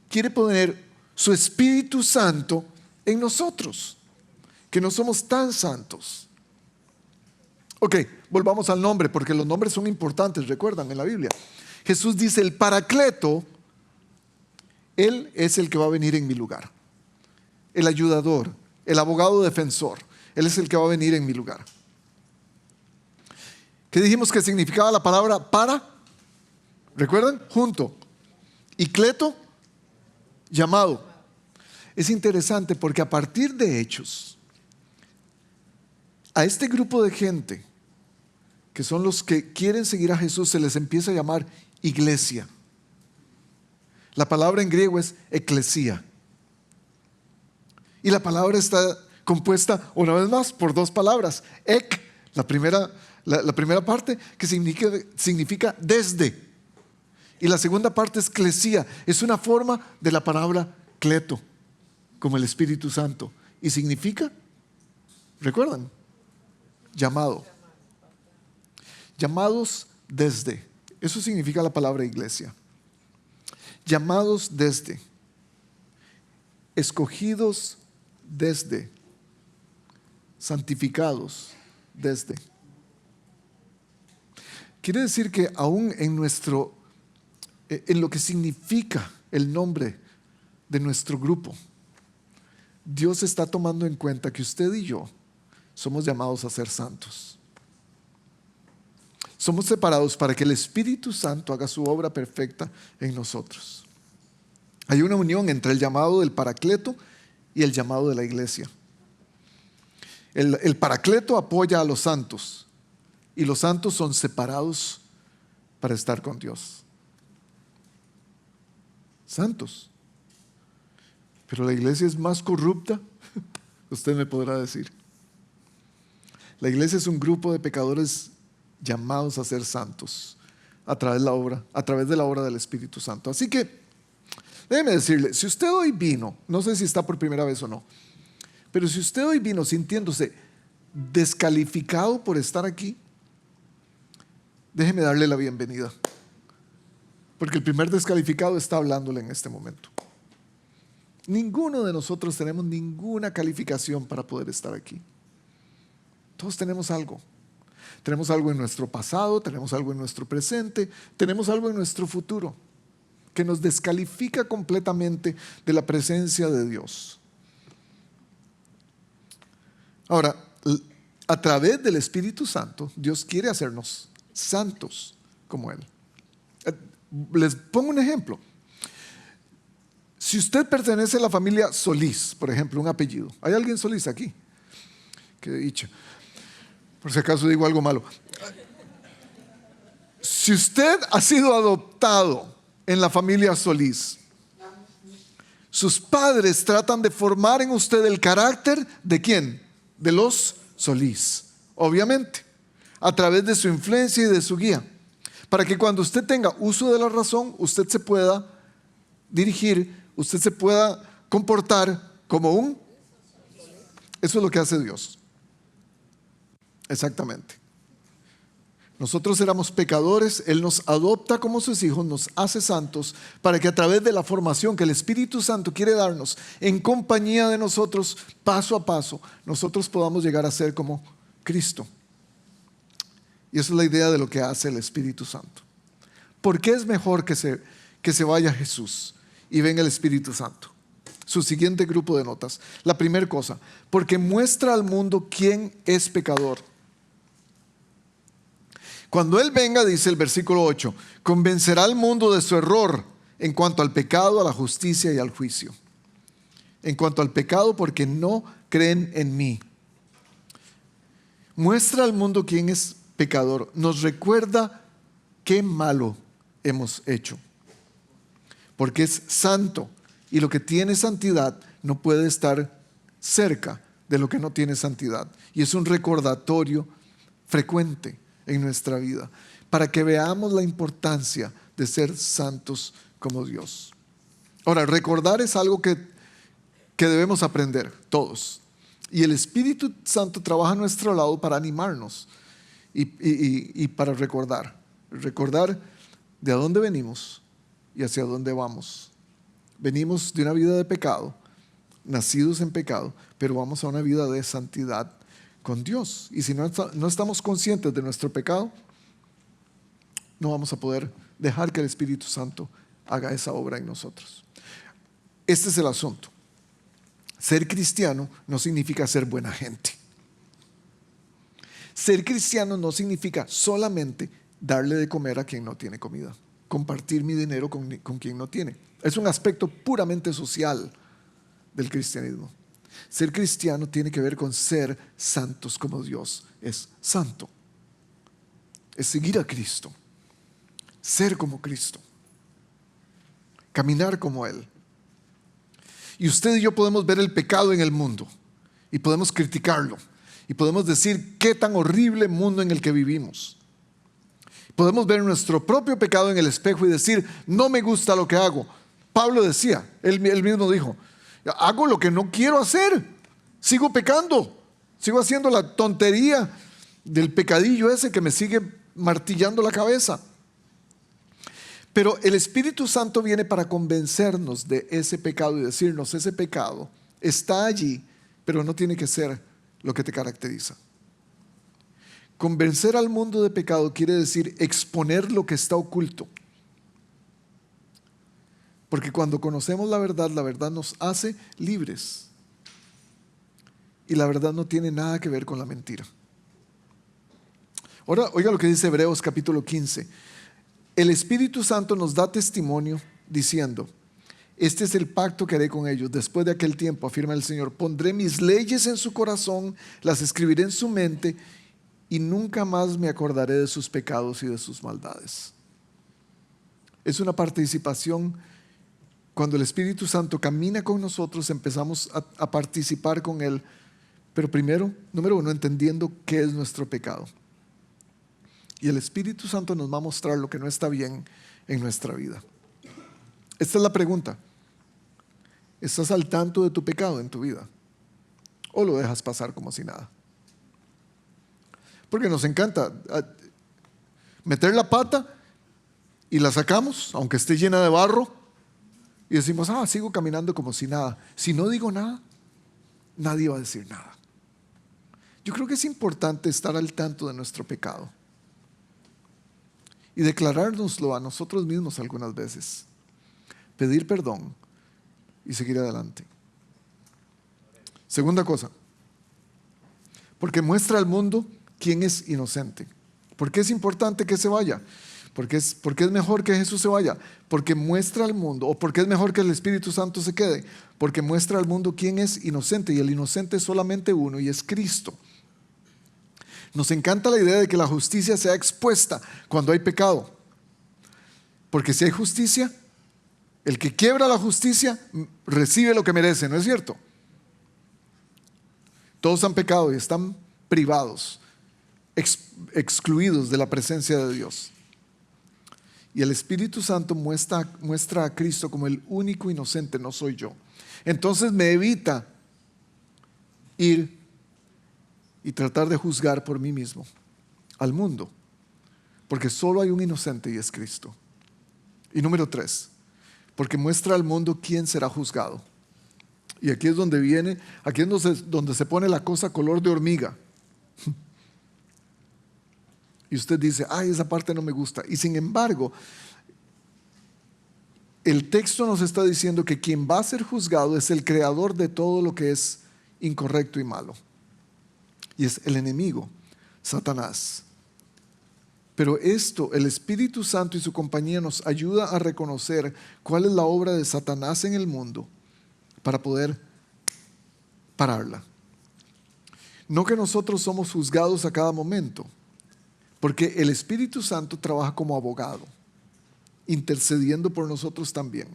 quiere poner su Espíritu Santo en nosotros? Que no somos tan santos. Ok, volvamos al nombre, porque los nombres son importantes, recuerdan, en la Biblia. Jesús dice, el Paracleto, Él es el que va a venir en mi lugar. El ayudador, el abogado defensor, Él es el que va a venir en mi lugar. ¿Qué dijimos que significaba la palabra para? ¿Recuerdan? Junto. Y cleto, llamado. Es interesante porque a partir de Hechos, a este grupo de gente, que son los que quieren seguir a Jesús, se les empieza a llamar iglesia. La palabra en griego es eclesía. Y la palabra está compuesta, una vez más, por dos palabras. Ek, la primera parte, que significa desde. Y la segunda parte es clesía. Es una forma de la palabra cleto, como el Espíritu Santo. Y significa, ¿recuerdan? Llamado. Llamados desde. Eso significa la palabra iglesia. Llamados desde. Escogidos desde. Santificados desde. Quiere decir que aún en lo que significa el nombre de nuestro grupo, Dios está tomando en cuenta que usted y yo somos llamados a ser santos. Somos separados para que el Espíritu Santo haga su obra perfecta en nosotros. Hay una unión entre el llamado del Paracleto y el llamado de la iglesia. El Paracleto apoya a los santos y los santos son separados para estar con Dios. Santos. Pero la iglesia es más corrupta, usted me podrá decir. La iglesia es un grupo de pecadores llamados a ser santos a través de la obra del Espíritu Santo. Así que, déjeme decirle, si usted hoy vino, no sé si está por primera vez o no, pero si usted hoy vino sintiéndose descalificado por estar aquí, déjeme darle la bienvenida. Porque el primer descalificado está hablándole en este momento. Ninguno de nosotros tenemos ninguna calificación para poder estar aquí. Todos tenemos algo. Tenemos algo en nuestro pasado, tenemos algo en nuestro presente, tenemos algo en nuestro futuro que nos descalifica completamente de la presencia de Dios. Ahora, a través del Espíritu Santo, Dios quiere hacernos santos como Él. Les pongo un ejemplo. Si usted pertenece a la familia Solís, por ejemplo, un apellido. ¿Hay alguien Solís aquí? Qué dicha. Por si acaso digo algo malo. Si usted ha sido adoptado en la familia Solís, sus padres tratan de formar en usted el carácter ¿de quién? De los Solís, obviamente, a través de su influencia y de su guía, para que cuando usted tenga uso de la razón, usted se pueda dirigir, usted se pueda comportar como un... Eso es lo que hace Dios. Exactamente. Nosotros éramos pecadores, Él nos adopta como sus hijos, nos hace santos, para que a través de la formación que el Espíritu Santo quiere darnos en compañía de nosotros, paso a paso, nosotros podamos llegar a ser como Cristo. Y esa es la idea de lo que hace el Espíritu Santo. ¿Por qué es mejor que se vaya Jesús y venga el Espíritu Santo? Su siguiente grupo de notas. La primera cosa, porque muestra al mundo quién es pecador. Cuando Él venga, dice el versículo 8, convencerá al mundo de su error en cuanto al pecado, a la justicia y al juicio. En cuanto al pecado, porque no creen en mí. Muestra al mundo quién es pecador. Nos recuerda qué malo hemos hecho. Porque es santo. Y lo que tiene santidad no puede estar cerca de lo que no tiene santidad. Y es un recordatorio frecuente en nuestra vida, para que veamos la importancia de ser santos como Dios. Ahora, recordar es algo que debemos aprender todos. Y el Espíritu Santo trabaja a nuestro lado para animarnos y para recordar. Recordar de a dónde venimos y hacia dónde vamos. Venimos de una vida de pecado, nacidos en pecado, pero vamos a una vida de santidad con Dios. Y si no estamos conscientes de nuestro pecado, no vamos a poder dejar que el Espíritu Santo haga esa obra en nosotros. Este es el asunto. Ser cristiano no significa ser buena gente. Ser cristiano no significa solamente darle de comer a quien no tiene comida, compartir mi dinero con quien no tiene. Es un aspecto puramente social del cristianismo. Ser cristiano tiene que ver con ser santos como Dios es santo. Es seguir a Cristo, ser como Cristo, caminar como Él. Y usted y yo podemos ver el pecado en el mundo y podemos criticarlo y podemos decir qué tan horrible mundo en el que vivimos. Podemos ver nuestro propio pecado en el espejo y decir, no me gusta lo que hago. Pablo decía, él mismo dijo, hago lo que no quiero hacer, sigo pecando, sigo haciendo la tontería del pecadillo ese que me sigue martillando la cabeza. Pero el Espíritu Santo viene para convencernos de ese pecado y decirnos, ese pecado está allí, pero no tiene que ser lo que te caracteriza. Convencer al mundo de pecado quiere decir exponer lo que está oculto. Porque cuando conocemos la verdad nos hace libres. Y la verdad no tiene nada que ver con la mentira. Ahora, oiga lo que dice Hebreos capítulo 15. El Espíritu Santo nos da testimonio diciendo, este es el pacto que haré con ellos después de aquel tiempo, afirma el Señor. Pondré mis leyes en su corazón, las escribiré en su mente y nunca más me acordaré de sus pecados y de sus maldades. Es una participación. Cuando el Espíritu Santo camina con nosotros, empezamos a participar con Él. Pero primero, número uno, entendiendo qué es nuestro pecado. Y el Espíritu Santo nos va a mostrar lo que no está bien en nuestra vida. Esta es la pregunta. ¿Estás al tanto de tu pecado en tu vida? ¿O lo dejas pasar como si nada? Porque nos encanta meter la pata y la sacamos, aunque esté llena de barro, y decimos, sigo caminando como si nada. Si no digo nada, nadie va a decir nada. Yo creo que es importante estar al tanto de nuestro pecado y declarárnoslo a nosotros mismos algunas veces, pedir perdón y seguir adelante. Segunda cosa, porque muestra al mundo quién es inocente. ¿Por qué es importante que se vaya? Porque es mejor que Jesús se vaya, porque muestra al mundo, o porque es mejor que el Espíritu Santo se quede, porque muestra al mundo quién es inocente, y el inocente es solamente uno, y es Cristo. Nos encanta la idea de que la justicia sea expuesta cuando hay pecado, porque si hay justicia, el que quiebra la justicia recibe lo que merece, ¿no es cierto? Todos han pecado y están privados, excluidos de la presencia de Dios. Y el Espíritu Santo muestra a Cristo como el único inocente, no soy yo. Entonces me evita ir y tratar de juzgar por mí mismo al mundo, porque solo hay un inocente y es Cristo. Y número 3, porque muestra al mundo quién será juzgado. Y aquí es donde donde se pone la cosa color de hormiga. Y usted dice, esa parte no me gusta. Y sin embargo, el texto nos está diciendo que quien va a ser juzgado es el creador de todo lo que es incorrecto y malo. Y es el enemigo, Satanás. Pero el Espíritu Santo y su compañía nos ayuda a reconocer cuál es la obra de Satanás en el mundo para poder pararla. No que nosotros somos juzgados a cada momento, porque el Espíritu Santo trabaja como abogado, intercediendo por nosotros también,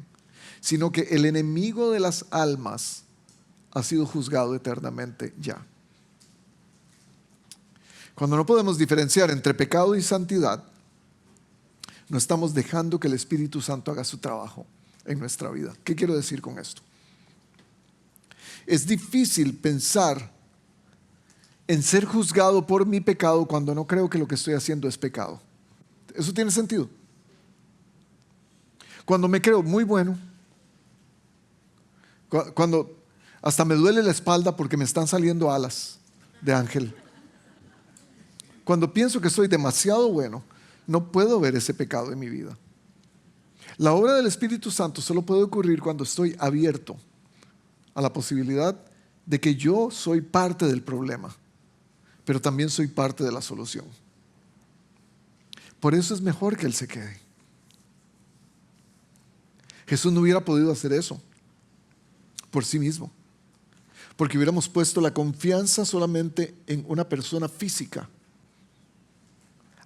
sino que el enemigo de las almas ha sido juzgado eternamente ya. Cuando no podemos diferenciar entre pecado y santidad, no estamos dejando que el Espíritu Santo haga su trabajo en nuestra vida. ¿Qué quiero decir con esto? Es difícil pensar en ser juzgado por mi pecado cuando no creo que lo que estoy haciendo es pecado. ¿Eso tiene sentido? Cuando me creo muy bueno, cuando hasta me duele la espalda porque me están saliendo alas, de Ángel. Cuando pienso que soy demasiado bueno, no puedo ver ese pecado en mi vida. La obra del Espíritu Santo solo puede ocurrir cuando estoy abierto a la posibilidad de que yo soy parte del problema, pero también soy parte de la solución. Por eso es mejor que Él se quede. Jesús no hubiera podido hacer eso por sí mismo, porque hubiéramos puesto la confianza solamente en una persona física.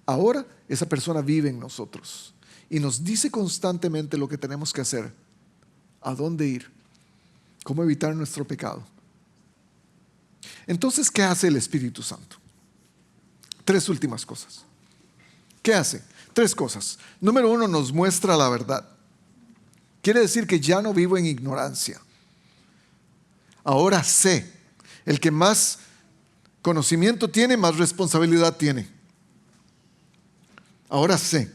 Ahora esa persona vive en nosotros y nos dice constantemente lo que tenemos que hacer, a dónde ir, cómo evitar nuestro pecado. Entonces, ¿qué hace el Espíritu Santo? 3 últimas cosas. ¿Qué hace? 3 cosas. Número 1, nos muestra la verdad. Quiere decir que ya no vivo en ignorancia. Ahora sé. El que más conocimiento tiene, más responsabilidad tiene. Ahora sé.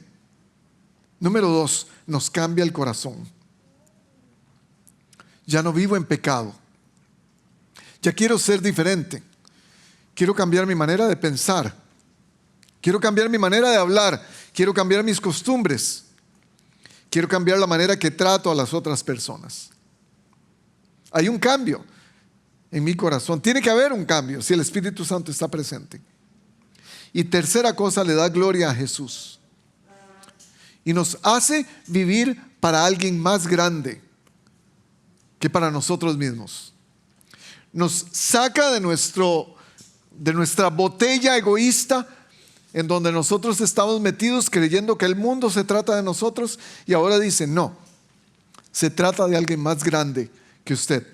Número 2, nos cambia el corazón. Ya no vivo en pecado. Ya quiero ser diferente. Quiero cambiar mi manera de pensar. Quiero cambiar mi manera de hablar. Quiero cambiar mis costumbres. Quiero cambiar la manera que trato a las otras personas. Hay un cambio en mi corazón. Tiene que haber un cambio si el Espíritu Santo está presente. Y tercera cosa, le da gloria a Jesús. Y nos hace vivir para alguien más grande que para nosotros mismos. Nos saca de nuestra botella egoísta en donde nosotros estamos metidos creyendo que el mundo se trata de nosotros, y ahora dice, no, se trata de alguien más grande que usted.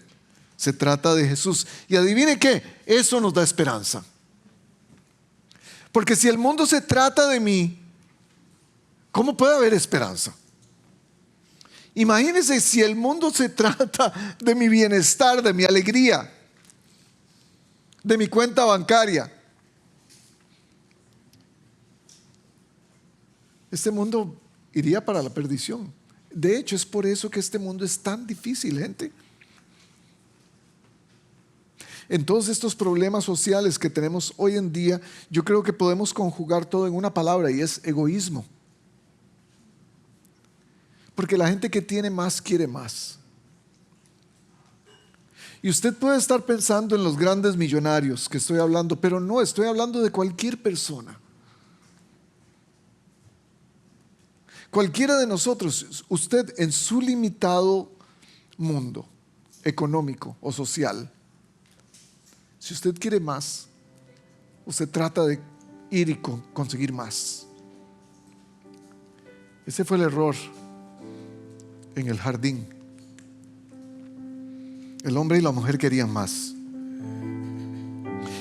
Se trata de Jesús. Y adivine qué, eso nos da esperanza. Porque si el mundo se trata de mí, ¿cómo puede haber esperanza? Imagínense si el mundo se trata de mi bienestar, de mi alegría, de mi cuenta bancaria. Este mundo iría para la perdición. De hecho, es por eso que este mundo es tan difícil, gente. En todos estos problemas sociales que tenemos hoy en día, yo creo que podemos conjugar todo en una palabra, y es egoísmo. Porque la gente que tiene más quiere más. Y usted puede estar pensando en los grandes millonarios que estoy hablando, pero no, estoy hablando de cualquier persona. Cualquiera de nosotros, usted en su limitado mundo económico o social, si usted quiere más, usted trata de ir y conseguir más. Ese fue el error en el jardín. El hombre y la mujer querían más.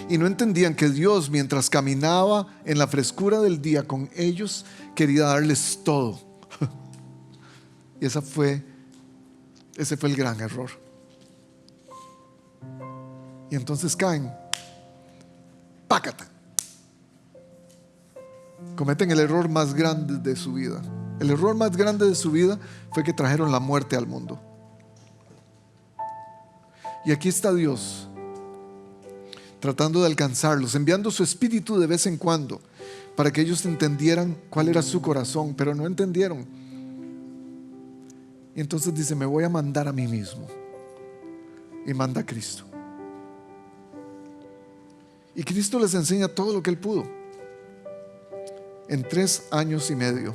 Y no entendían que Dios, mientras caminaba en la frescura del día con ellos, quería darles todo. Y ese fue el gran error. Y entonces caen, pácata, cometen el error más grande de su vida. El error más grande de su vida fue que trajeron la muerte al mundo. Y aquí está Dios tratando de alcanzarlos, enviando su espíritu de vez en cuando para que ellos entendieran cuál era su corazón, pero no entendieron. Y entonces dice, me voy a mandar a mí mismo. Y manda a Cristo. Y Cristo les enseña todo lo que Él pudo en 3 años y medio.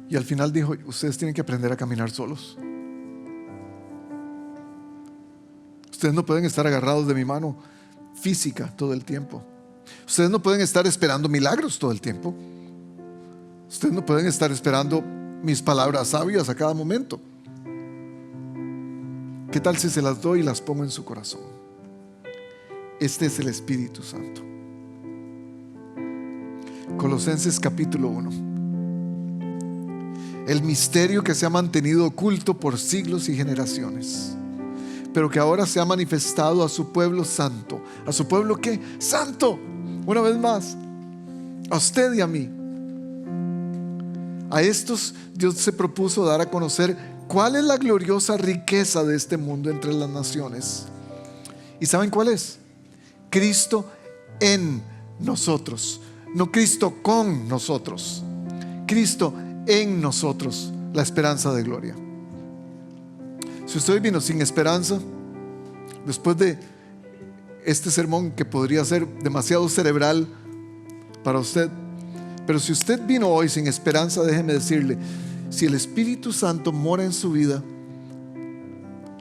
Y al final dijo, ustedes tienen que aprender a caminar solos. Ustedes no pueden estar agarrados de mi mano física todo el tiempo. Ustedes no pueden estar esperando milagros todo el tiempo. Ustedes no pueden estar esperando mis palabras sabias a cada momento. ¿Qué tal si se las doy y las pongo en su corazón? Este es el Espíritu Santo. Colosenses capítulo 1. El misterio que se ha mantenido oculto por siglos y generaciones, pero que ahora se ha manifestado a su pueblo santo. ¿A su pueblo qué? Santo. Una vez más, a usted y a mí. A estos Dios se propuso dar a conocer cuál es la gloriosa riqueza de este mundo entre las naciones ¿Y saben cuál es? Cristo en nosotros, no Cristo con nosotros, Cristo en nosotros, la esperanza de gloria. Si usted vino sin esperanza, después de este sermón que podría ser demasiado cerebral para usted, pero si usted vino hoy sin esperanza, déjeme decirle, si el Espíritu Santo mora en su vida,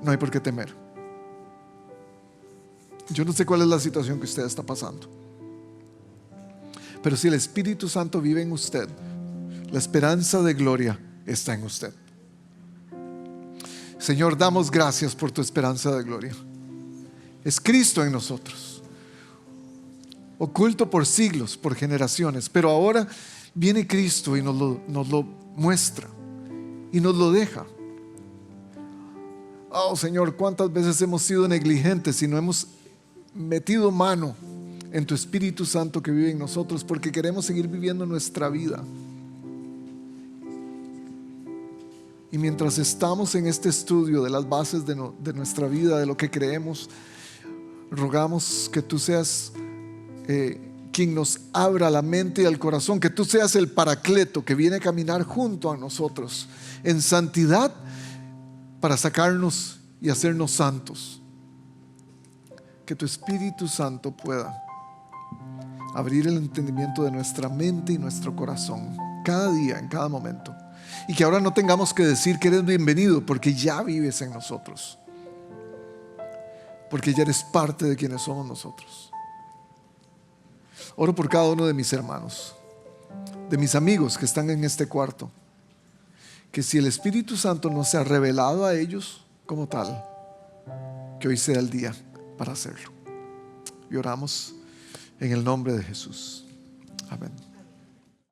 no hay por qué temer. Yo no sé cuál es la situación que usted está pasando, pero si el Espíritu Santo vive en usted, la esperanza de gloria está en usted. Señor, damos gracias por tu esperanza de gloria. Es Cristo en nosotros, oculto por siglos, por generaciones, pero ahora viene Cristo y nos lo muestra y nos lo deja. Oh Señor, cuántas veces hemos sido negligentes y no hemos metido mano en tu Espíritu Santo que vive en nosotros porque queremos seguir viviendo nuestra vida. Y mientras estamos en este estudio de las bases de nuestra vida, de lo que creemos, rogamos que tú seas quien nos abra la mente y el corazón, que tú seas el paracleto que viene a caminar junto a nosotros en santidad para sacarnos y hacernos santos. Que tu Espíritu Santo pueda abrir el entendimiento de nuestra mente y nuestro corazón cada día, en cada momento. Y que ahora no tengamos que decir que eres bienvenido porque ya vives en nosotros, porque ya eres parte de quienes somos nosotros. Oro por cada uno de mis hermanos, de mis amigos que están en este cuarto, que si el Espíritu Santo no se ha revelado a ellos como tal, que hoy sea el día para hacerlo. Y oramos en el nombre de Jesús. Amén.